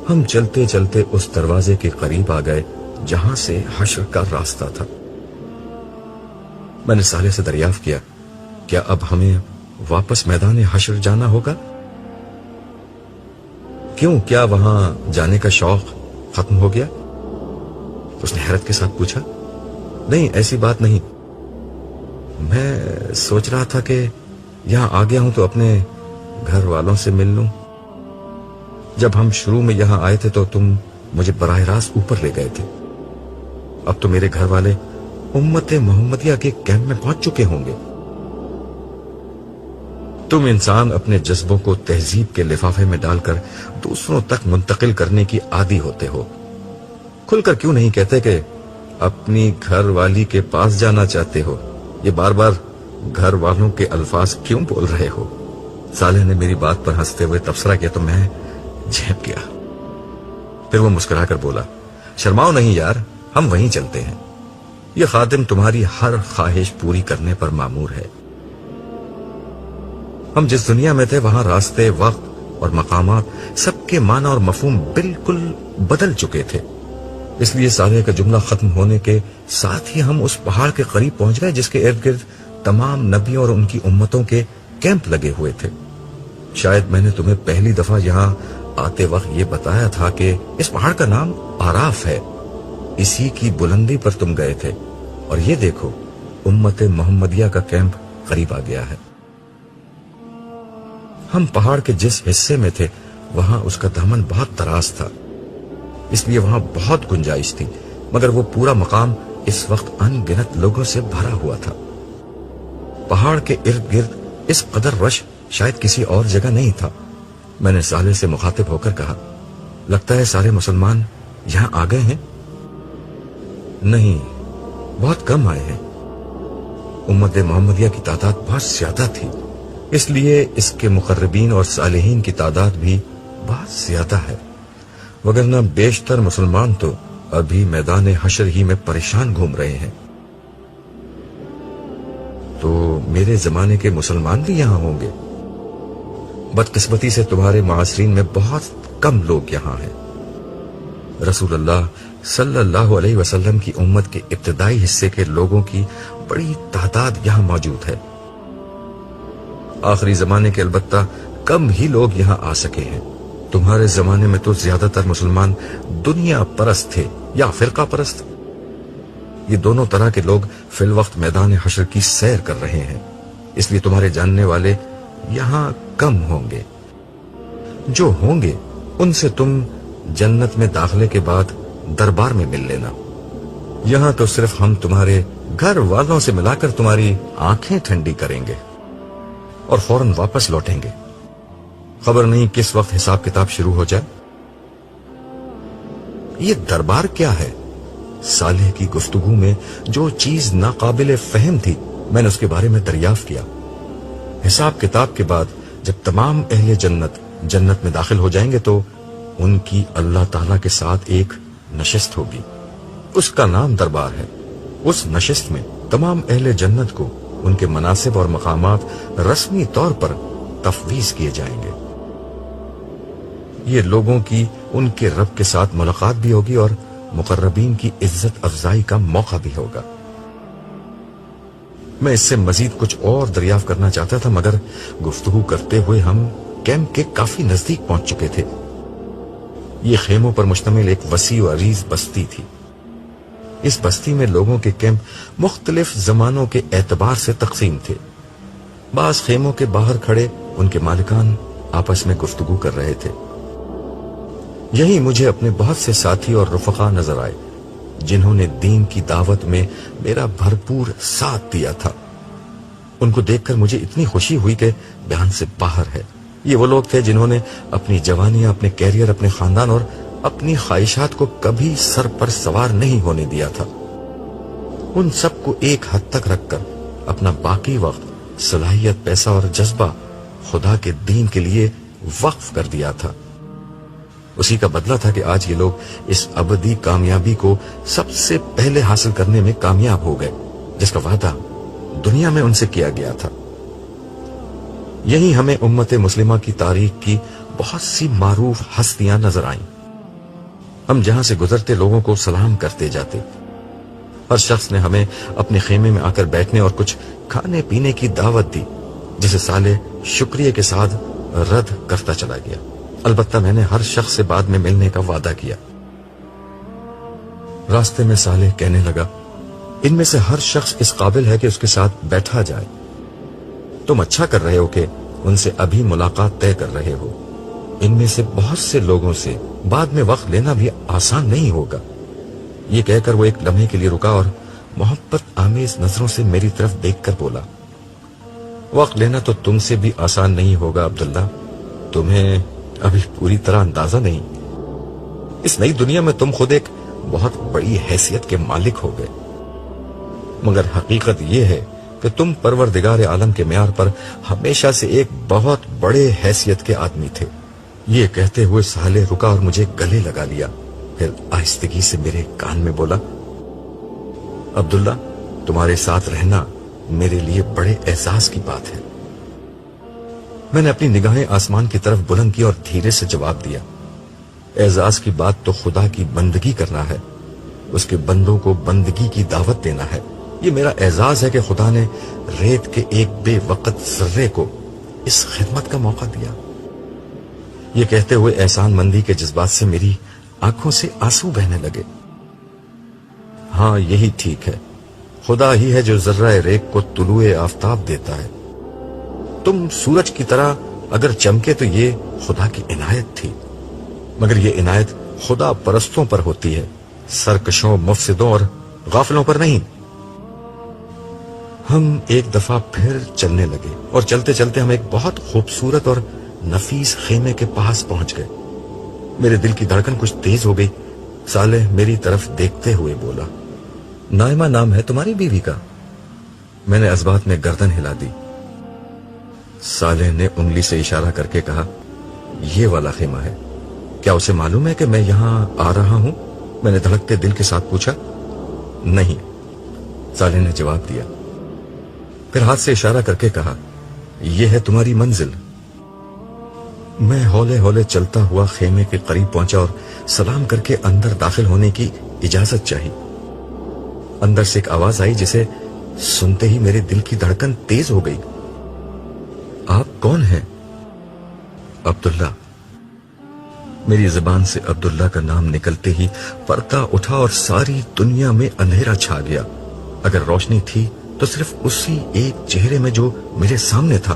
ہم چلتے چلتے اس دروازے کے قریب آ گئے جہاں سے حشر کا راستہ تھا۔ میں نے صالح سے دریافت کیا، کیا اب ہمیں واپس میدان حشر جانا ہوگا؟ کیوں، کیا وہاں جانے کا شوق ختم ہو گیا؟ اس نے حیرت کے ساتھ پوچھا۔ نہیں، ایسی بات نہیں، میں سوچ رہا تھا کہ یہاں آ گیا ہوں تو اپنے گھر والوں سے مل لوں۔ جب ہم شروع میں یہاں آئے تھے تو تم مجھے براہ راست اوپر لے گئے تھے، اب تو میرے گھر والے امت محمدیہ کے کیمپ میں پہنچ چکے ہوں گے۔ تم انسان اپنے جذبوں کو تہذیب کے لفافے میں ڈال کر دوسروں تک منتقل کرنے کی عادی ہوتے ہو۔ کھل کر کیوں نہیں کہتے کہ اپنی گھر والی کے پاس جانا چاہتے ہو؟ یہ بار بار گھر والوں کے الفاظ کیوں بول رہے ہو؟ صالح نے میری بات پر ہنستے ہوئے تبصرہ کیا تو میں جھپ گیا۔ پھر وہ مسکرا کر بولا، شرماؤ نہیں یار، ہم وہیں چلتے ہیں، یہ خادم تمہاری ہر خواہش پوری کرنے پر مامور ہے۔ ہم جس دنیا میں تھے وہاں راستے، وقت اور مقامات سب کے معنی اور مفہوم بالکل بدل چکے تھے۔ اس لیے صالح کا جملہ ختم ہونے کے ساتھ ہی ہم اس پہاڑ کے قریب پہنچ گئے جس کے ارد گرد تمام نبیوں اور ان کی امتوں کے کیمپ لگے ہوئے تھے۔ شاید میں نے تمہیں پہلی دفعہ یہاں آتے وقت یہ بتایا تھا کہ اس پہاڑ کا نام آراف ہے، اسی کی بلندی پر تم گئے تھے، اور یہ دیکھو امت محمدیہ کا کیمپ قریب آ گیا ہے۔ ہم پہاڑ کے جس حصے میں تھے وہاں اس کا دامن بہت دراز تھا، اس لیے وہاں بہت گنجائش تھی، مگر وہ پورا مقام اس وقت ان گنت لوگوں سے بھرا ہوا تھا۔ پہاڑ کے ارد گرد اس قدر رش شاید کسی اور جگہ نہیں تھا۔ میں نے صالح سے مخاطب ہو کر کہا، لگتا ہے سارے مسلمان یہاں آ گئے ہیں؟ نہیں، بہت کم آئے ہیں، امت محمدیہ کی تعداد بہت زیادہ تھی، اس لیے اس کے مقربین اور صالحین کی تعداد بھی بہت زیادہ ہے، وگرنہ بیشتر مسلمان تو ابھی میدان حشر ہی میں پریشان گھوم رہے ہیں۔ تو میرے زمانے کے مسلمان بھی یہاں ہوں گے؟ بدقسمتی سے تمہارے معاصرین میں بہت کم لوگ یہاں ہیں۔ رسول اللہ صلی اللہ علیہ وسلم کی امت کے ابتدائی حصے کے لوگوں کی بڑی تعداد یہاں موجود ہے، آخری زمانے کے البتہ کم ہی لوگ یہاں آ سکے ہیں۔ تمہارے زمانے میں تو زیادہ تر مسلمان دنیا پرست تھے یا فرقہ پرست، یہ دونوں طرح کے لوگ فی الوقت میدان حشر کی سیر کر رہے ہیں، اس لیے تمہارے جاننے والے یہاں کم ہوں گے۔ جو ہوں گے ان سے تم جنت میں داخلے کے بعد دربار میں مل لینا، یہاں تو صرف ہم تمہارے گھر والوں سے ملا کر تمہاری آنکھیں ٹھنڈی کریں گے اور فوراً واپس لوٹیں گے، خبر نہیں کس وقت حساب کتاب شروع ہو جائے۔ یہ دربار کیا ہے؟ صالح کی گفتگو میں جو چیز ناقابل فہم تھی میں نے اس کے بارے میں دریافت کیا۔ حساب کتاب کے بعد جب تمام اہل جنت جنت میں داخل ہو جائیں گے تو ان کی اللہ تعالیٰ کے ساتھ ایک نشست ہوگی، اس کا نام دربار ہے۔ اس نشست میں تمام اہل جنت کو ان کے مناصب اور مقامات رسمی طور پر تفویض کیے جائیں گے۔ یہ لوگوں کی ان کے رب کے ساتھ ملاقات بھی ہوگی اور مقربین کی عزت افزائی کا موقع بھی ہوگا۔ میں اس سے مزید کچھ اور دریافت کرنا چاہتا تھا مگر گفتگو کرتے ہوئے ہم کیمپ کے کافی نزدیک پہنچ چکے تھے۔ یہ خیموں پر مشتمل ایک وسیع و عریض بستی تھی۔ اس بستی میں لوگوں کے کیمپ مختلف زمانوں کے اعتبار سے تقسیم تھے۔ بعض خیموں کے باہر کھڑے ان کے مالکان آپس میں گفتگو کر رہے تھے۔ یہی مجھے اپنے بہت سے ساتھی اور رفقا نظر آئے جنہوں نے دین کی دعوت میں میرا بھرپور ساتھ دیا تھا۔ ان کو دیکھ کر مجھے اتنی خوشی ہوئی کہ بیان سے باہر ہے۔ یہ وہ لوگ تھے جنہوں نے اپنی جوانی، اپنے کیریئر، اپنے خاندان اور اپنی خواہشات کو کبھی سر پر سوار نہیں ہونے دیا تھا۔ ان سب کو ایک حد تک رکھ کر اپنا باقی وقت، صلاحیت، پیسہ اور جذبہ خدا کے دین کے لیے وقف کر دیا تھا۔ اسی کا بدلہ تھا کہ آج یہ لوگ اس ابدی کامیابی کو سب سے پہلے حاصل کرنے میں کامیاب ہو گئے جس کا وعدہ دنیا میں ان سے کیا گیا تھا۔ یہی ہمیں امت مسلمہ کی تاریخ کی بہت سی معروف ہستیاں نظر آئیں ہم جہاں سے گزرتے لوگوں کو سلام کرتے جاتے. ہر شخص نے ہمیں اپنے خیمے میں آ کر بیٹھنے اور کچھ کھانے پینے کی دعوت دی، جسے صالح شکریہ کے ساتھ رد کرتا چلا گیا. البتہ میں نے ہر شخص سے بعد میں ملنے کا وعدہ کیا. راستے میں صالح کہنے لگا، ان میں سے ہر شخص اس قابل ہے کہ اس کے ساتھ بیٹھا جائے. تم اچھا کر رہے ہو کہ ان سے ابھی ملاقات طے کر رہے ہو. ان میں سے بہت سے لوگوں سے بعد میں وقت لینا بھی آسان نہیں ہوگا. یہ کہہ کر وہ ایک لمحے کے لیے رکا اور محبت آمیز نظروں سے میری طرف دیکھ کر بولا، وقت لینا تو تم سے بھی آسان نہیں ہوگا عبداللہ. تمہیں ابھی پوری طرح اندازہ نہیں. اس نئی دنیا میں تم خود ایک بہت بڑی حیثیت کے مالک ہو گئے، مگر حقیقت یہ ہے کہ تم پروردگار عالم کے معیار پر ہمیشہ سے ایک بہت بڑے حیثیت کے آدمی تھے. یہ کہتے ہوئے صالح رکا اور مجھے گلے لگا لیا. پھر آہستگی سے میرے کان میں بولا، عبداللہ، تمہارے ساتھ رہنا میرے لیے بڑے اعزاز کی بات ہے. میں نے اپنی نگاہیں آسمان کی طرف بلند کی اور دھیرے سے جواب دیا، اعزاز کی بات تو خدا کی بندگی کرنا ہے، اس کے بندوں کو بندگی کی دعوت دینا ہے. یہ میرا اعزاز ہے کہ خدا نے ریت کے ایک بے وقت ذرے کو اس خدمت کا موقع دیا. یہ کہتے ہوئے احسان مندی کے جذبات سے میری آنکھوں سے آنسو بہنے لگے. ہاں، یہی ٹھیک ہے. خدا ہی ہے جو ذرہ ریت کو طلوع آفتاب دیتا ہے. تم سورج کی طرح اگر چمکے تو یہ خدا کی عنایت تھی، مگر یہ عنایت خدا پرستوں پر ہوتی ہے، سرکشوں، مفسدوں اور غافلوں پر نہیں. ہم ایک دفعہ پھر چلنے لگے اور چلتے چلتے ہم ایک بہت خوبصورت اور نفیس خیمے کے پاس پہنچ گئے. میرے دل کی دھڑکن کچھ تیز ہو گئی. صالح میری طرف دیکھتے ہوئے بولا، نائمہ نام ہے تمہاری بیوی کا؟ میں نے ازبات میں گردن ہلا دی. صالح نے انگلی سے اشارہ کر کے کہا، یہ والا خیمہ ہے. کیا اسے معلوم ہے کہ میں یہاں آ رہا ہوں؟ میں نے دھڑکتے دل کے ساتھ پوچھا. نہیں، صالح نے جواب دیا. پھر ہاتھ سے اشارہ کر کے کہا، یہ ہے تمہاری منزل. میں ہولے ہولے چلتا ہوا خیمے کے قریب پہنچا اور سلام کر کے اندر داخل ہونے کی اجازت چاہی. اندر سے ایک آواز آئی جسے سنتے ہی میرے دل کی دھڑکن تیز ہو گئی. آپ کون ہیں؟ عبداللہ. میری زبان سے عبداللہ کا نام نکلتے ہی پردہ اٹھا اور ساری دنیا میں اندھیرا چھا گیا. اگر روشنی تھی تو صرف اسی ایک چہرے میں جو میرے سامنے تھا.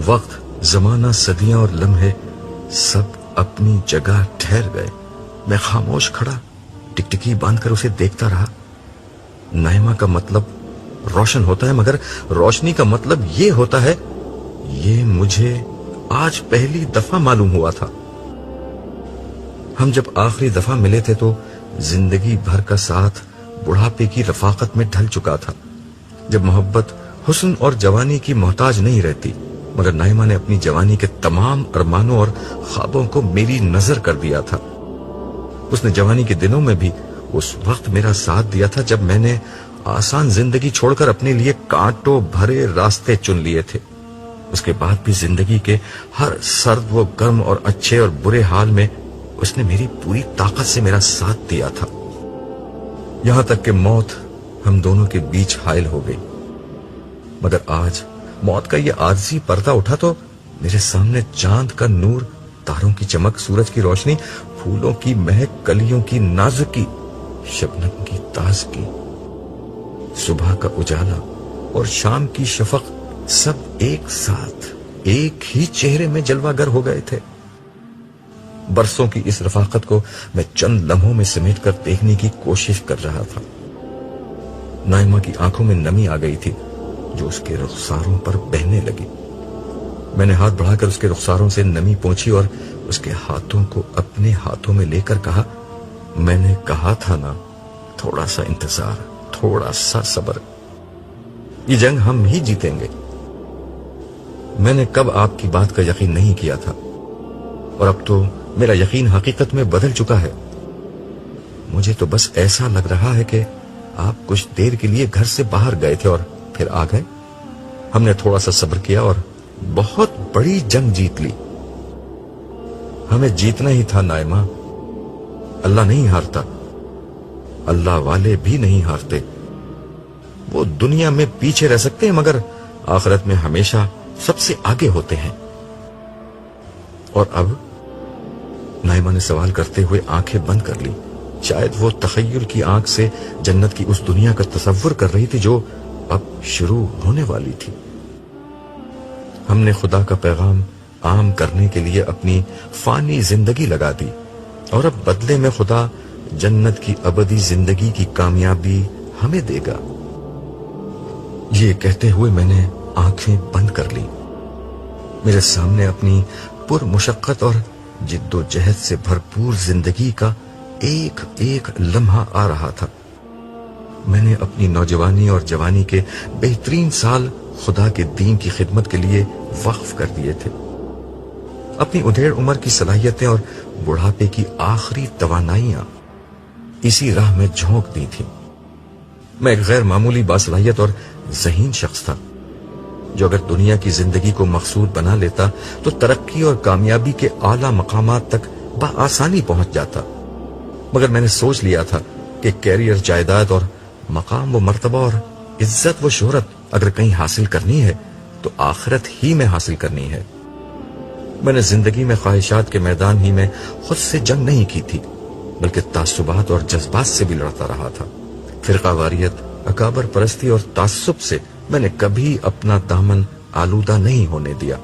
وقت، زمانہ، صدیاں اور لمحے سب اپنی جگہ ٹھہر گئے. میں خاموش کھڑا ٹکٹکی باندھ کر اسے دیکھتا رہا. نائمہ کا مطلب روشن ہوتا ہے، مگر روشنی کا مطلب یہ ہوتا ہے، یہ مجھے آج پہلی دفعہ معلوم ہوا تھا. ہم جب آخری دفعہ ملے تھے تو زندگی بھر کا ساتھ بڑھاپے کی رفاقت میں ڈھل چکا تھا، جب محبت حسن اور جوانی کی محتاج نہیں رہتی. مگر نائمہ نے اپنی جوانی کے تمام ارمانوں اور خوابوں کو میری نظر کر دیا تھا. اس نے جوانی کے دنوں میں بھی اس وقت میرا ساتھ دیا تھا جب میں نے آسان زندگی چھوڑ کر اپنے لیے کانٹوں بھرے راستے چن لیے تھے. اس کے بعد بھی زندگی کے ہر سرد و گرم اور اچھے اور برے حال میں اس نے میری پوری طاقت سے میرا ساتھ دیا تھا، یہاں تک کہ موت ہم دونوں کے بیچ حائل ہو گئی. مگر آج موت کا یہ عارضی پردہ اٹھا تو میرے سامنے چاند کا نور، تاروں کی چمک، سورج کی روشنی، پھولوں کی مہک، کلیوں کی نازکی، شبنم کی تازگی، صبح کا اجالا اور شام کی شفق سب ایک ساتھ ایک ہی چہرے میں جلوہ گر ہو گئے تھے. برسوں کی اس رفاقت کو میں چند لمحوں میں سمیٹ کر دیکھنے کی کوشش کر رہا تھا. نائمہ کی آنکھوں میں نمی آ گئی تھی جو اس کے رخساروں پر بہنے لگی. میں نے ہاتھ بڑھا کر اس کے رخساروں سے نمی پونچھی اور اس کے ہاتھوں کو اپنے ہاتھوں میں لے کر کہا، میں نے کہا تھا نا، تھوڑا سا انتظار، تھوڑا سا صبر، یہ جنگ ہم ہی جیتیں گے. میں نے کب آپ کی بات کا یقین نہیں کیا تھا، اور اب تو میرا یقین حقیقت میں بدل چکا ہے. مجھے تو بس ایسا لگ رہا ہے کہ آپ کچھ دیر کے لیے گھر سے باہر گئے تھے اور پھر آ گئے. ہم نے تھوڑا سا صبر کیا اور بہت بڑی جنگ جیت لی. ہمیں جیتنا ہی تھا نائمہ، اللہ نہیں ہارتا، اللہ والے بھی نہیں ہارتے۔ وہ دنیا میں پیچھے رہ سکتے ہیں مگر آخرت میں ہمیشہ سب سے آگے ہوتے ہیں۔ اور اب نائمہ نے سوال کرتے ہوئے آنکھیں بند کر لی۔ شاید وہ تخیل کی آنکھ سے جنت کی اس دنیا کا تصور کر رہی تھی جو اب شروع ہونے والی تھی۔ ہم نے خدا کا پیغام عام کرنے کے لیے اپنی فانی زندگی لگا دی اور اب بدلے میں خدا جنت کی ابدی زندگی کی کامیابی ہمیں دے گا۔ یہ کہتے ہوئے میں نے آنکھیں بند کر لی۔ میرے سامنے اپنی پر مشقت اور جد و جہد سے بھرپور زندگی کا ایک ایک لمحہ آ رہا تھا۔ میں نے اپنی نوجوانی اور جوانی کے بہترین سال خدا کے دین کی خدمت کے لیے وقف کر دیے تھے۔ اپنی ادھیڑ عمر کی صلاحیتیں اور بڑھاپے کی آخری توانائیاں اسی راہ میں جھونک دی تھیں۔ میں ایک غیر معمولی باصلاحیت اور ذہین شخص تھا جو اگر دنیا کی زندگی کو مقصود بنا لیتا تو ترقی اور کامیابی کے اعلیٰ مقامات تک بآسانی پہنچ جاتا، مگر میں نے سوچ لیا تھا کہ کیریئر، جائیداد اور مقام و مرتبہ اور عزت و شہرت اگر کہیں حاصل کرنی ہے تو آخرت ہی میں حاصل کرنی ہے۔ میں نے زندگی میں خواہشات کے میدان ہی میں خود سے جنگ نہیں کی تھی بلکہ تعصبات اور جذبات سے بھی لڑتا رہا تھا۔ فرقہ واریت، اکابر پرستی اور تعصب سے میں نے کبھی اپنا دامن آلودہ نہیں ہونے دیا۔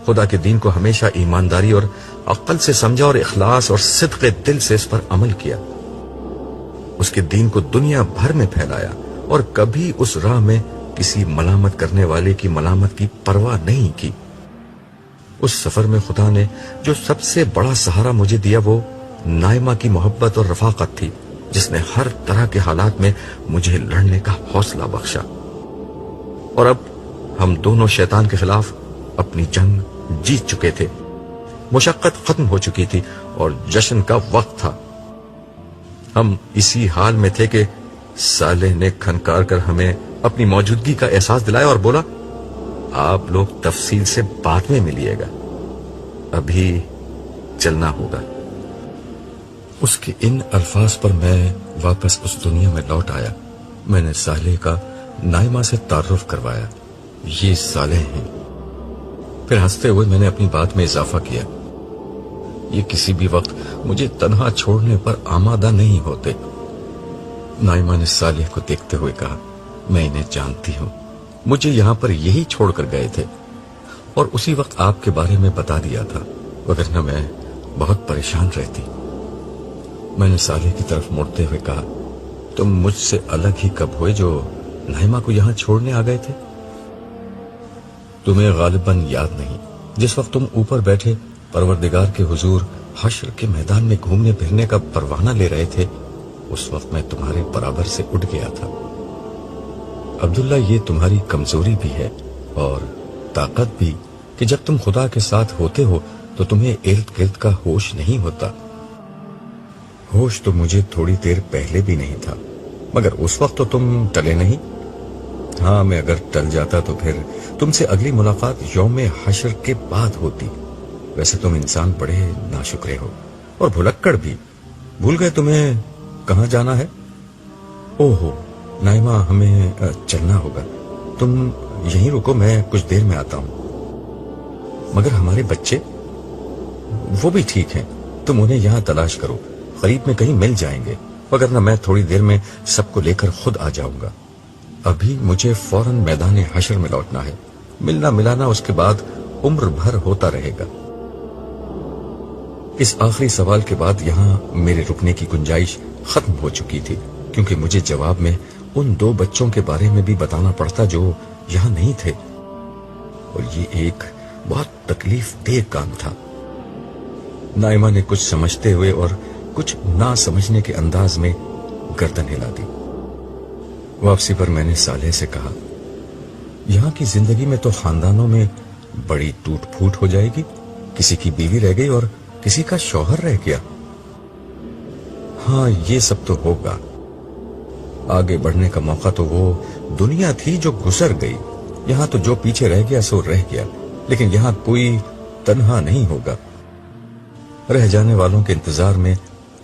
خدا کے دین کو ہمیشہ ایمانداری اور عقل سے سمجھا اور اخلاص اور صدق دل سے اس پر عمل کیا۔ اس کے دین کو دنیا بھر میں پھیلایا اور کبھی اس راہ میں کسی ملامت کرنے والے کی ملامت کی پرواہ نہیں کی۔ اس سفر میں خدا نے جو سب سے بڑا سہارا مجھے دیا وہ نائمہ کی محبت اور رفاقت تھی، جس نے ہر طرح کے حالات میں مجھے لڑنے کا حوصلہ بخشا۔ اور اب ہم دونوں شیطان کے خلاف اپنی جنگ جیت چکے تھے، مشقت ختم ہو چکی تھی اور جشن کا وقت تھا۔ ہم اسی حال میں تھے کہ صالح نے کھنکار کر ہمیں اپنی موجودگی کا احساس دلایا اور بولا، آپ لوگ تفصیل سے بعد میں ملیے گا، ابھی چلنا ہوگا۔ اس کے ان الفاظ پر میں واپس اس دنیا میں لوٹ آیا۔ میں نے صالح کا نائمہ سے تعارف کروایا، یہ صالح ہیں۔ پھر ہنستے ہوئے میں نے اپنی بات میں اضافہ کیا، یہ کسی بھی وقت مجھے تنہا چھوڑنے پر آمادہ نہیں ہوتے۔ نائمہ نے صالح کو دیکھتے ہوئے کہا، میں انہیں جانتی ہوں، مجھے یہاں پر یہی چھوڑ کر گئے تھے اور اسی وقت آپ کے بارے میں بتا دیا تھا، وگرنہ میں بہت پریشان رہتی۔ میں نے صالح کی طرف مڑتے ہوئے کہا، تم مجھ سے الگ ہی کب ہوئے جو نائمہ کو یہاں چھوڑنے آ گئے تھے؟ تمہیں غالباً یاد نہیں، جس وقت تم اوپر بیٹھے پروردگار کے حضور حشر کے میدان میں گھومنے پھرنے کا پروانہ لے رہے تھے، اس وقت میں تمہارے برابر سے اٹھ گیا تھا۔ عبداللہ، یہ تمہاری کمزوری بھی ہے اور طاقت بھی کہ جب تم خدا کے ساتھ ہوتے ہو تو تمہیں ارد گرد کا ہوش نہیں ہوتا۔ ہوش تو مجھے تھوڑی دیر پہلے بھی نہیں تھا، مگر اس وقت تو تم ٹلے نہیں۔ ہاں، میں اگر ٹل جاتا تو پھر تم سے اگلی ملاقات یوم حشر کے بعد ہوتی۔ ویسے تم انسان بڑے ناشکرے ہو اور بھلکڑ بھی، بھول گئے تمہیں کہاں جانا ہے؟ اوہو نائمہ، ہمیں چلنا ہوگا، تم یہیں رکو، میں کچھ دیر میں آتا ہوں۔ مگر ہمارے بچے؟ وہ بھی ٹھیک ہیں، تم انہیں یہاں تلاش کرو، قریب میں کہیں مل جائیں گے، وگرنہ میں تھوڑی دیر میں سب کو لے کر خود آ جاؤں گا۔ ابھی مجھے فوراً میدان حشر میں لوٹنا ہے، ملنا ملانا اس کے بعد عمر بھر ہوتا رہے گا۔ اس آخری سوال کے بعد یہاں میرے رکنے کی گنجائش ختم ہو چکی تھی، کیونکہ مجھے جواب میں ان دو بچوں کے بارے میں بھی بتانا پڑتا جو یہاں نہیں تھے، اور یہ ایک بہت تکلیف دہ کام تھا۔ نائمہ نے کچھ سمجھتے ہوئے اور کچھ نہ سمجھنے کے انداز میں گردن ہلا دی۔ واپسی پر میں نے صالح سے کہا، یہاں کی زندگی میں تو خاندانوں میں بڑی ٹوٹ پھوٹ ہو جائے گی، کسی کی بیوی رہ گئی اور کسی کا شوہر رہ گیا۔ ہاں، یہ سب تو ہوگا، آگے بڑھنے کا موقع تو وہ دنیا تھی جو گزر گئی، یہاں تو جو پیچھے رہ گیا سو رہ گیا، لیکن یہاں کوئی تنہا نہیں ہوگا۔ رہ جانے والوں کے انتظار میں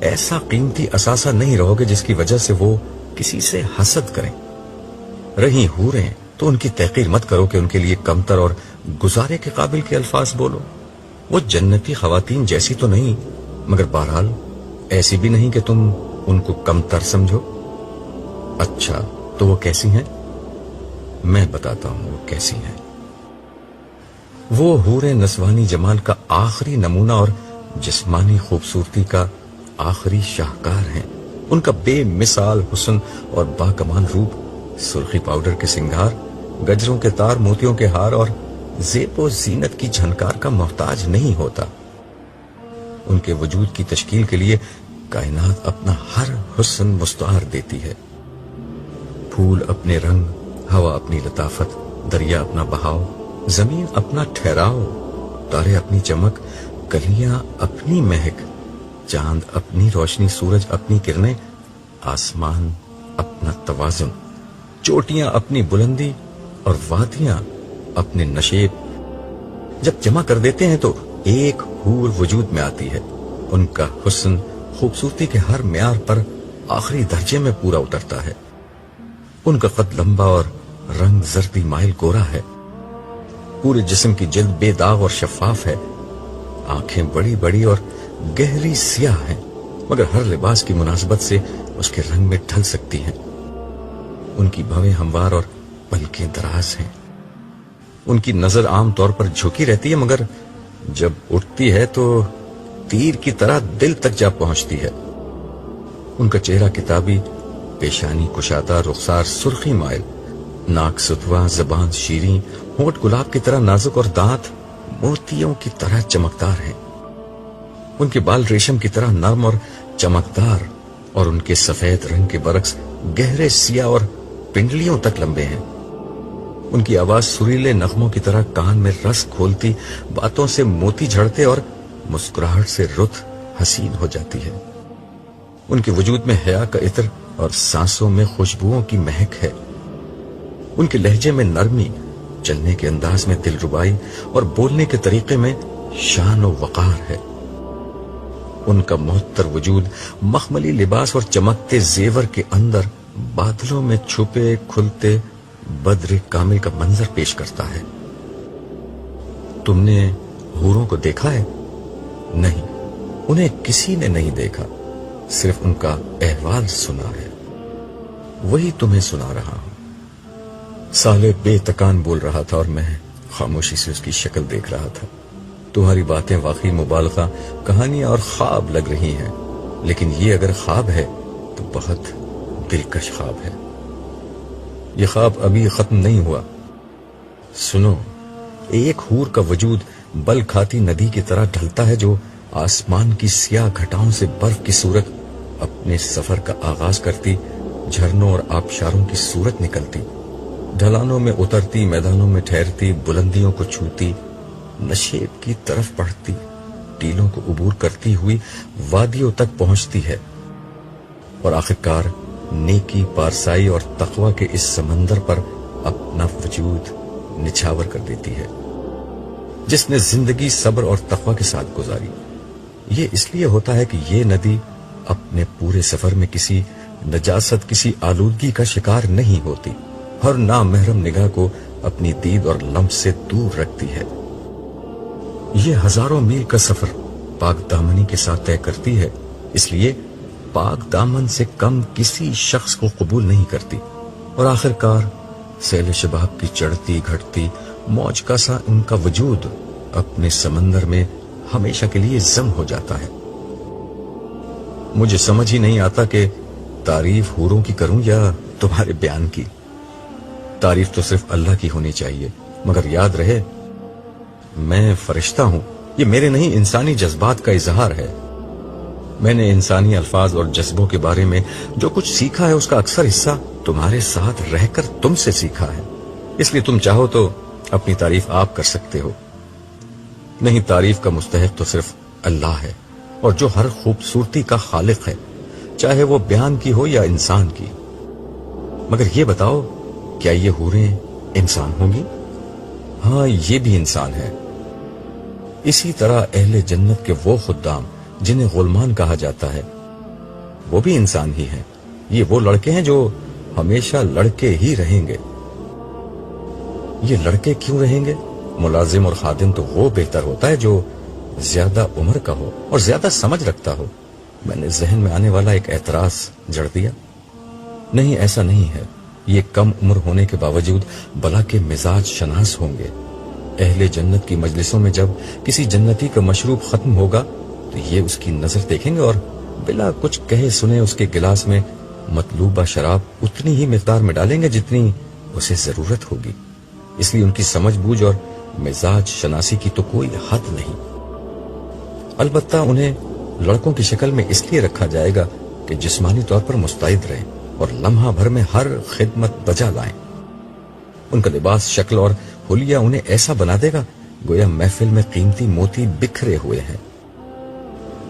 ایسا قیمتی اثاثہ نہیں رہو گے جس کی وجہ سے وہ کسی سے حسد کریں۔ رہی حوریں تو ان کی تحقیر مت کرو کہ ان کے لیے کمتر اور گزارے کے قابل کے الفاظ بولو۔ وہ جنتی خواتین جیسی تو نہیں، مگر بہرحال ایسی بھی نہیں کہ تم ان کو کمتر سمجھو۔ اچھا تو وہ کیسی ہیں؟ میں بتاتا ہوں وہ کیسی ہیں۔ وہ حوریں نسوانی جمال کا آخری نمونہ اور جسمانی خوبصورتی کا آخری شاہکار ہیں۔ ان کا بے مثال حسن اور باکمال روپ سرخی پاؤڈر کے سنگھار، گجروں کے تار، موتیوں کے ہار اور زیب و زینت کی جھنکار کا محتاج نہیں ہوتا۔ ان کے وجود کی تشکیل کے لیے کائنات اپنا ہر حسن مستعار دیتی ہے۔ پھول اپنے رنگ، ہوا اپنی لطافت، دریا اپنا بہاؤ، زمین اپنا ٹھہراؤ، تارے اپنی چمک، کلیاں اپنی مہک، چاند اپنی روشنی، سورج اپنی کرنیں، آسمان اپنا توازن، چوٹیاں اپنی بلندی اور وادیاں اپنے نشیب جب جمع کر دیتے ہیں تو ایک حور وجود میں آتی ہے۔ ان کا حسن خوبصورتی کے ہر معیار پر آخری درجے میں پورا اترتا ہے۔ ان کا قد لمبا اور رنگ زردی مائل گورا ہے۔ پورے جسم کی جلد بے داغ اور شفاف ہے۔ آنکھیں بڑی بڑی اور گہری سیاہ ہیں، مگر ہر لباس کی مناسبت سے اس کے رنگ میں ڈھل سکتی ہیں۔ ان کی بھویں ہموار اور پلکیں دراز ہیں۔ ان کی نظر عام طور پر جھکی رہتی ہے، مگر جب اٹھتی ہے تو تیر کی طرح دل تک جا پہنچتی ہے۔ ان کا چہرہ کتابی، پیشانی کشادہ، رخسار سرخی مائل، ناک ستوا، زبان شیریں، ہونٹ گلاب کی طرح نازک اور دانت موتیوں کی طرح چمکدار ہیں۔ ان کے بال ریشم کی طرح نرم اور چمکدار اور ان کے سفید رنگ کے برعکس گہرے سیاہ اور پنڈلیوں تک لمبے ہیں۔ ان کی آواز سریلے نغموں کی طرح کان میں رس کھولتی، باتوں سے موتی جھڑتے اور مسکراہٹ سے رت حسین ہو جاتی ہے۔ ان کے وجود میں حیا کا عطر اور سانسوں میں خوشبوؤں کی مہک ہے۔ ان کے لہجے میں نرمی، چلنے کے انداز میں دلربائی اور بولنے کے طریقے میں شان و وقار ہے۔ ان کا معطر وجود مخملی لباس اور چمکتے زیور کے اندر بادلوں میں چھپے کھلتے بدر کامل کا منظر پیش کرتا ہے۔ تم نے حوروں کو دیکھا ہے؟ نہیں، انہیں کسی نے نہیں دیکھا، صرف ان کا احوال سنا ہے، وہی تمہیں سنا رہا ہوں۔ سالے بے تکان بول رہا تھا اور میں خاموشی سے اس کی شکل دیکھ رہا تھا۔ تمہاری باتیں واقعی مبالغہ، کہانیاں اور خواب لگ رہی ہیں، لیکن یہ اگر خواب ہے تو بہت دلکش خواب ہے۔ یہ خواب ابھی ختم نہیں ہوا۔ سنو، ایک حور کا وجود بل کھاتی ندی کی طرح ڈھلتا ہے جو آسمان کی سیاہ گھٹاؤں سے برف کی صورت اپنے سفر کا آغاز کرتی، جھرنوں اور آبشاروں کی صورت نکلتی، ڈھلانوں میں اترتی، میدانوں میں ٹھہرتی، بلندیوں کو چھوتی، نشیب کی طرف بڑھتی، ٹیلوں کو عبور کرتی ہوئی وادیوں تک پہنچتی ہے اور آخرکار نیکی، پارسائی اور تقوی کے اس سمندر پر اپنا وجود نچھاور کر دیتی ہے۔ جس نے زندگی صبر اور تقوی کے ساتھ گزاری، یہ اس لیے ہوتا ہے کہ یہ ندی اپنے پورے سفر میں کسی نجاست، کسی آلودگی کا شکار نہیں ہوتی، ہر نامحرم نگاہ کو اپنی دید اور لمس سے دور رکھتی ہے۔ یہ ہزاروں میل کا سفر پاک دامنی کے ساتھ طے کرتی ہے، اس لیے پاک دامن سے کم کسی شخص کو قبول نہیں کرتی، اور آخرکار سیل شباب کی چڑھتی گھٹتی موج کا سا ان کا وجود اپنے سمندر میں ہمیشہ کے لیے ضم ہو جاتا ہے۔ مجھے سمجھ ہی نہیں آتا کہ تعریف حوروں کی کروں یا تمہارے بیان کی۔ تعریف تو صرف اللہ کی ہونی چاہیے، مگر یاد رہے میں فرشتہ ہوں، یہ میرے نہیں انسانی جذبات کا اظہار ہے۔ میں نے انسانی الفاظ اور جذبوں کے بارے میں جو کچھ سیکھا ہے اس کا اکثر حصہ تمہارے ساتھ رہ کر تم سے سیکھا ہے، اس لیے تم چاہو تو اپنی تعریف آپ کر سکتے ہو۔ نہیں، تعریف کا مستحق تو صرف اللہ ہے، اور جو ہر خوبصورتی کا خالق ہے، چاہے وہ بیان کی ہو یا انسان کی۔ مگر یہ بتاؤ، کیا یہ حوریں انسان ہوں گی؟ ہاں، یہ بھی انسان ہے۔ اسی طرح اہل جنت کے وہ خدام جنہیں غلمان کہا جاتا ہے، وہ بھی انسان ہی ہیں. یہ وہ لڑکے ہیں جو ہمیشہ لڑکے ہی رہیں گے. یہ لڑکے کیوں رہیں گے؟ ملازم اور خادم تو وہ بہتر ہوتا ہے جو زیادہ عمر کا ہو اور زیادہ سمجھ رکھتا ہو. میں نے ذہن میں آنے والا ایک اعتراض جڑ دیا. نہیں، ایسا نہیں ہے. یہ کم عمر ہونے کے باوجود بلا کے مزاج شناس ہوں گے. اہل جنت کی مجلسوں میں جب کسی جنتی کا مشروب ختم ہوگا تو یہ اس کی نظر دیکھیں گے اور بلا کچھ کہے سنے اس کے گلاس میں مطلوبہ شراب اتنی ہی مقدار میں ڈالیں گے جتنی اسے ضرورت ہوگی. اس لیے ان کی سمجھ بوجھ اور مزاج شناسی کی تو کوئی حد نہیں. البتہ انہیں لڑکوں کی شکل میں اس لیے رکھا جائے گا کہ جسمانی طور پر مستعد رہیں اور لمحہ بھر میں ہر خدمت بجا لائیں. ان کا لباس، شکل اور حلیہ انہیں ایسا بنا دے گا گویا محفل میں قیمتی موتی بکھرے ہوئے ہیں.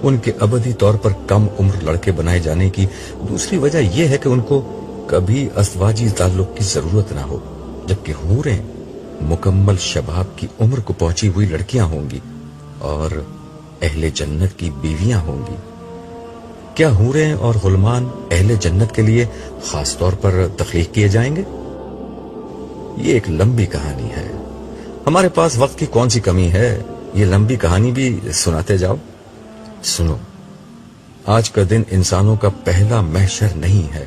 ان کے ابدی طور پر کم عمر لڑکے بنائے جانے کی دوسری وجہ یہ ہے کہ ان کو کبھی ازدواجی تعلق کی ضرورت نہ ہو، جبکہ حوریں مکمل شباب کی عمر کو پہنچی ہوئی لڑکیاں ہوں گی اور اہل جنت کی بیویاں ہوں گی. کیا حوریں اور غلمان اہل جنت کے لیے خاص طور پر تخلیق کیے جائیں گے؟ یہ ایک لمبی کہانی ہے. ہمارے پاس وقت کی کون سی کمی ہے؟ یہ لمبی کہانی بھی سناتے جاؤ. سنو، آج کا دن انسانوں کا پہلا محشر نہیں ہے.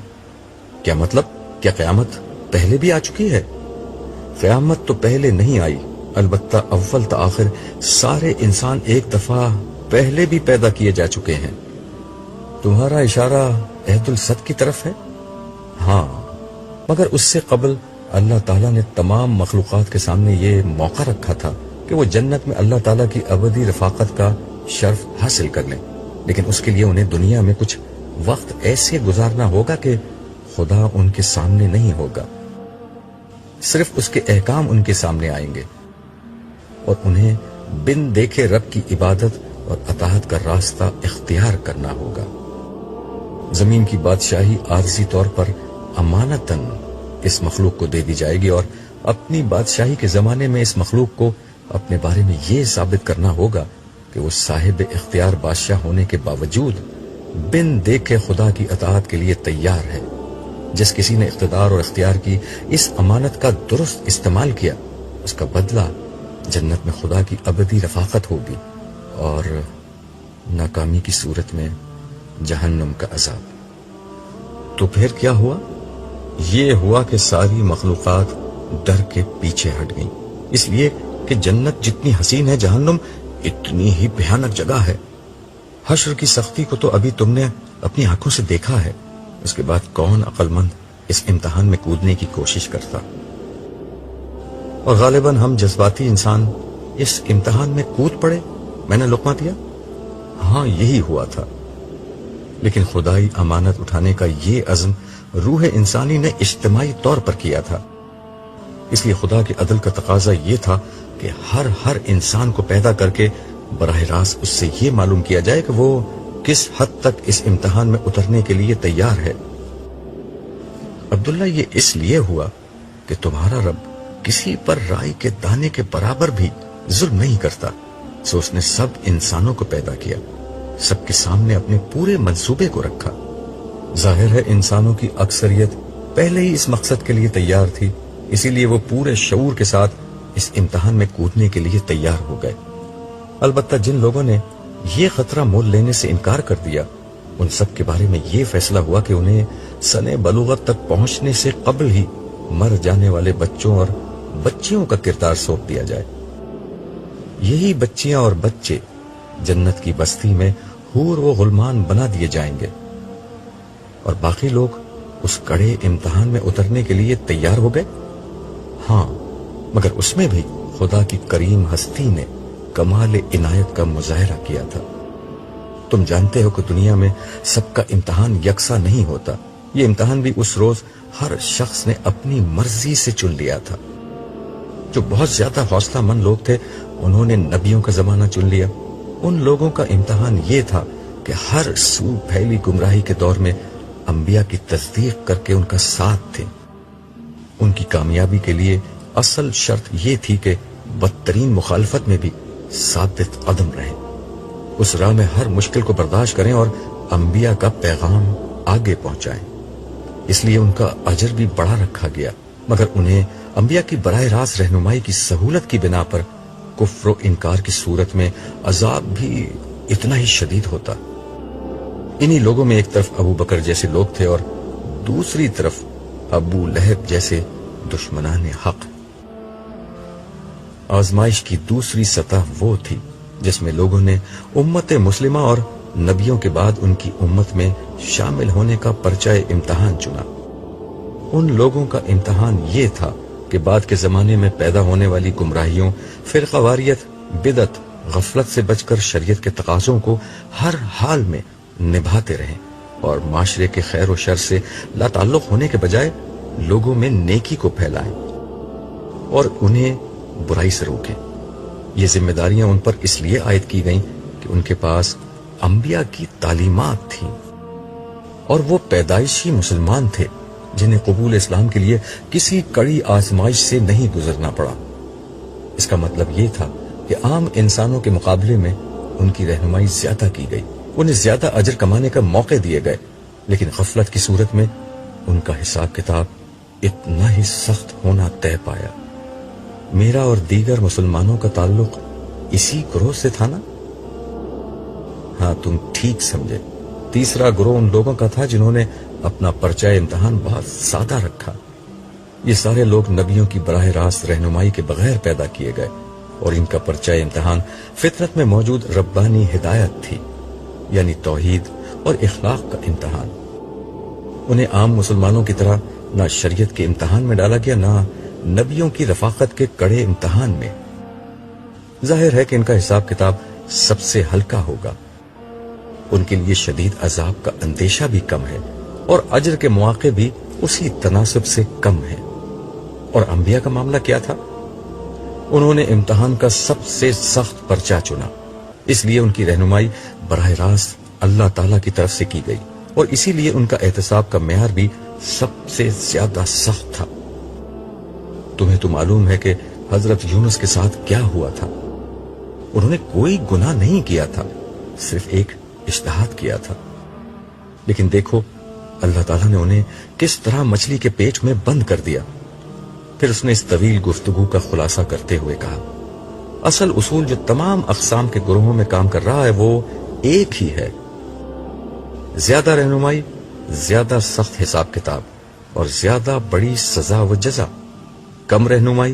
کیا مطلب؟ کیا قیامت پہلے بھی آ چکی ہے؟ قیامت تو پہلے نہیں آئی، البتہ اول تا آخر سارے انسان ایک دفعہ پہلے بھی پیدا کیے جا چکے ہیں. تمہارا اشارہ عہد الصد کی طرف ہے؟ ہاں، مگر اس سے قبل اللہ تعالیٰ نے تمام مخلوقات کے سامنے یہ موقع رکھا تھا کہ وہ جنت میں اللہ تعالیٰ کی ابدی رفاقت کا شرف حاصل کر لیں. لیکن اس کے لیے انہیں دنیا میں کچھ وقت ایسے گزارنا ہوگا کہ خدا ان کے سامنے نہیں ہوگا، صرف اس کے احکام ان کے سامنے آئیں گے اور انہیں بن دیکھے رب کی عبادت اور اطاعت کا راستہ اختیار کرنا ہوگا. زمین کی بادشاہی عارضی طور پر امانتاً اس مخلوق کو دے دی جائے گی اور اپنی بادشاہی کے زمانے میں اس مخلوق کو اپنے بارے میں یہ ثابت کرنا ہوگا کہ وہ صاحب اختیار بادشاہ ہونے کے باوجود بن دیکھے خدا کی اطاعت کے لیے تیار ہے. جس کسی نے اقتدار اور اختیار کی اس امانت کا درست استعمال کیا، اس کا بدلہ جنت میں خدا کی ابدی رفاقت ہوگی اور ناکامی کی صورت میں جہنم کا عذاب. تو پھر کیا ہوا؟ یہ ہوا کہ ساری مخلوقات ڈر کے پیچھے ہٹ گئیں، اس لیے کہ جنت جتنی حسین ہے جہنم اتنی ہی بھیانک جگہ ہے. حشر کی سختی کو تو ابھی تم نے اپنی آنکھوں سے دیکھا ہے. اس کے بعد کون عقل مند اس امتحان میں کودنے کی کوشش کرتا؟ اور غالباً ہم جذباتی انسان اس امتحان میں کود پڑے. میں نے لقمہ دیا، ہاں یہی ہوا تھا. لیکن خدائی امانت اٹھانے کا یہ عزم روح انسانی نے اجتماعی طور پر کیا تھا. اس لیے خدا کے عدل کا تقاضا یہ تھا کہ ہر انسان کو پیدا کر کے براہ راست اس سے یہ معلوم کیا جائے کہ وہ کس حد تک اس امتحان میں اترنے کے لیے تیار ہے. عبداللہ، یہ اس لیے ہوا کہ تمہارا رب کسی پر رائی کے دانے کے برابر بھی ظلم نہیں کرتا. سو اس نے سب انسانوں کو پیدا کیا، سب کے سامنے اپنے پورے منصوبے کو رکھا. ظاہر ہے انسانوں کی اکثریت پہلے ہی اس مقصد کے لیے تیار تھی، اسی لیے وہ پورے شعور کے ساتھ اس امتحان میں کودنے کے لیے تیار ہو گئے. البتہ جن لوگوں نے یہ خطرہ مول لینے سے انکار کر دیا، ان سب کے بارے میں یہ فیصلہ ہوا کہ انہیں سن بلوغت تک پہنچنے سے قبل ہی مر جانے والے بچوں اور بچیوں کا کردار سونپ دیا جائے. یہی بچیاں اور بچے جنت کی بستی میں حور و غلمان بنا دیے جائیں گے اور باقی لوگ اس کڑے امتحان میں اترنے کے لیے تیار ہو گئے. ہاں، مگر اس میں بھی خدا کی کریم ہستی نے کمال عنایت کا مظاہرہ کیا تھا. تم جانتے ہو کہ دنیا میں سب کا امتحان یکساں نہیں ہوتا. یہ امتحان بھی اس روز ہر شخص نے اپنی مرضی سے چن لیا تھا. جو بہت زیادہ حوصلہ مند لوگ تھے انہوں نے نبیوں کا زمانہ چن لیا. ان لوگوں کا امتحان یہ تھا کہ ہر سو پھیلی گمراہی کے دور میں انبیاء کی تصدیق کر کے ان کا ساتھ تھے. ان کی کامیابی کے لیے اصل شرط یہ تھی کہ بدترین مخالفت میں بھی ثابت قدم رہیں، اس راہ میں ہر مشکل کو برداشت کریں اور انبیاء کا پیغام آگے پہنچائیں، اس لیے ان کا اجر بھی بڑا رکھا گیا، مگر انہیں انبیاء کی براہ راست رہنمائی کی سہولت کی بنا پر کفر و انکار کی صورت میں عذاب بھی اتنا ہی شدید ہوتا۔ انہی لوگوں میں ایک طرف ابو بکر جیسے لوگ تھے اور دوسری طرف ابو لہب جیسے دشمنان حق۔ آزمائش کی دوسری سطح وہ تھی جس میں لوگوں نے امت مسلمہ اور نبیوں کے بعد ان کی امت میں شامل ہونے کا پرچہ امتحان چنا۔ ان لوگوں کا امتحان یہ تھا کہ بعد کے زمانے میں پیدا ہونے والی گمراہیوں، فرقہ واریت، بدعت، غفلت سے بچ کر شریعت کے تقاضوں کو ہر حال میں نبھاتے رہیں اور معاشرے کے خیر و شر سے لا تعلق ہونے کے بجائے لوگوں میں نیکی کو پھیلائیں اور انہیں برائی سے روکیں۔ یہ ذمہ داریاں ان پر اس لیے عائد کی گئیں کہ ان کے پاس انبیاء کی تعلیمات تھیں اور وہ پیدائشی مسلمان تھے جنہیں قبول اسلام کے لیے کسی کڑی آزمائش سے نہیں گزرنا پڑا۔ اس کا مطلب یہ تھا کہ عام انسانوں کے مقابلے میں ان کی رہنمائی زیادہ کی گئی، انہیں زیادہ اجر کمانے کا موقع دیے گئے، لیکن غفلت کی صورت میں ان کا حساب کتاب اتنا ہی سخت ہونا طے پایا۔ میرا اور دیگر مسلمانوں کا تعلق اسی گروہ سے تھا نا؟ ہاں، تم ٹھیک سمجھے۔ تیسرا گروہ ان لوگوں کا تھا جنہوں نے اپنا پرچہ امتحان بہت سادہ رکھا۔ یہ سارے لوگ نبیوں کی براہ راست رہنمائی کے بغیر پیدا کیے گئے اور ان کا پرچہ امتحان فطرت میں موجود ربانی ہدایت تھی، یعنی توحید اور اخلاق کا امتحان۔ انہیں عام مسلمانوں کی طرح نہ شریعت کے امتحان میں ڈالا گیا، نہ نبیوں کی رفاقت کے کڑے امتحان میں۔ ظاہر ہے کہ ان کا حساب کتاب سب سے ہلکا ہوگا، ان کے لیے شدید عذاب کا اندیشہ بھی کم ہے اور اجر کے مواقع بھی اسی تناسب سے کم ہے۔ اور انبیاء کا معاملہ کیا تھا؟ انہوں نے امتحان کا سب سے سخت پرچہ چنا، اس لیے ان کی رہنمائی براہ راست اللہ تعالی کی طرف سے کی گئی اور اسی لیے ان کا احتساب کا معیار بھی سب سے زیادہ سخت تھا۔ تمہیں تو معلوم ہے کہ حضرت یونس کے ساتھ کیا ہوا تھا۔ انہوں نے کوئی گناہ نہیں کیا تھا، صرف ایک اجتہاد کیا تھا، لیکن دیکھو اللہ تعالیٰ نے انہیں کس طرح مچھلی کے پیٹ میں بند کر دیا۔ پھر اس نے اس طویل گفتگو کا خلاصہ کرتے ہوئے کہا، اصل اصول جو تمام اقسام کے گروہوں میں کام کر رہا ہے وہ ایک ہی ہے، زیادہ رہنمائی، زیادہ سخت حساب کتاب اور زیادہ بڑی سزا و جزا، کم رہنمائی،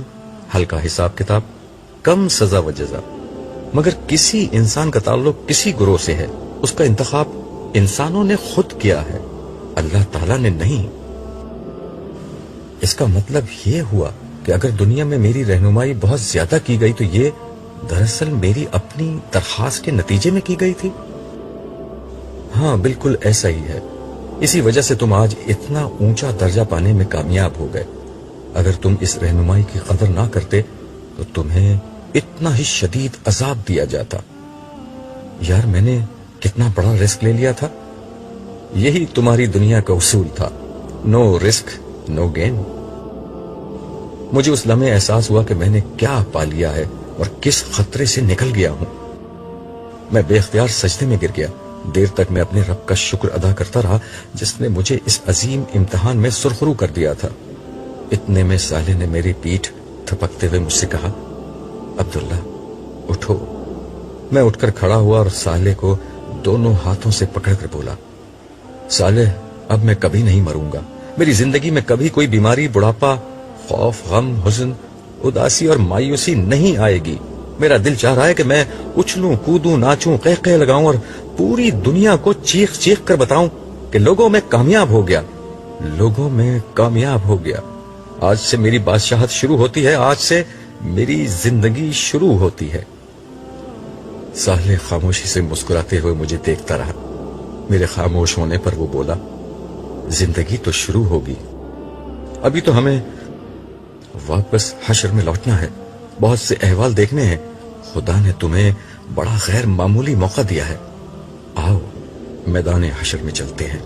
ہلکا حساب کتاب، کم سزا و جزا۔ مگر کسی انسان کا تعلق کسی گروہ سے ہے، اس کا انتخاب انسانوں نے خود کیا ہے، اللہ تعالیٰ نے نہیں۔ اس کا مطلب یہ ہوا کہ اگر دنیا میں میری رہنمائی بہت زیادہ کی گئی تو یہ دراصل میری اپنی درخواست کے نتیجے میں کی گئی تھی۔ ہاں، بالکل ایسا ہی ہے، اسی وجہ سے تم آج اتنا اونچا درجہ پانے میں کامیاب ہو گئے۔ اگر تم اس رہنمائی کی قدر نہ کرتے تو تمہیں اتنا ہی شدید عذاب دیا جاتا۔ یار، میں نے کتنا بڑا رسک لے لیا تھا۔ یہی تمہاری دنیا کا اصول تھا، نو رسک نو گین۔ مجھے اس لمحے احساس ہوا کہ میں نے کیا پا لیا ہے اور کس خطرے سے نکل گیا ہوں۔ میں بے اختیار سجدے میں گر گیا۔ دیر تک میں اپنے رب کا شکر ادا کرتا رہا جس نے مجھے اس عظیم امتحان میں سرخرو کر دیا تھا۔ اتنے میں صالح نے میری پیٹھ تھپکتے ہوئے مجھ سے کہا، عبداللہ اٹھو۔ میں اٹھ کر کھڑا ہوا اور صالح کو دونوں ہاتھوں سے پکڑ کر بولا، صالح، اب میں کبھی نہیں مروں گا۔ میری زندگی میں کبھی کوئی بیماری، بڑھاپا، خوف، غم، حزن، اداسی اور مایوسی نہیں آئے گی۔ میرا دل چاہ رہا ہے کہ میں اچھلوں، کودوں، ناچوں، قہقہے لگاؤں اور پوری دنیا کو چیخ چیخ کر بتاؤں کہ لوگوں میں کامیاب ہو گیا، لوگوں میں کامیاب ہو گیا۔ آج سے میری بادشاہت شروع ہوتی ہے، آج سے میری زندگی شروع ہوتی ہے۔ صالح خاموشی سے مسکراتے ہوئے مجھے دیکھتا رہا۔ میرے خاموش ہونے پر وہ بولا، زندگی تو شروع ہوگی، ابھی تو ہمیں واپس حشر میں لوٹنا ہے، بہت سے احوال دیکھنے ہیں۔ خدا نے تمہیں بڑا غیر معمولی موقع دیا ہے، آؤ میدان حشر میں چلتے ہیں۔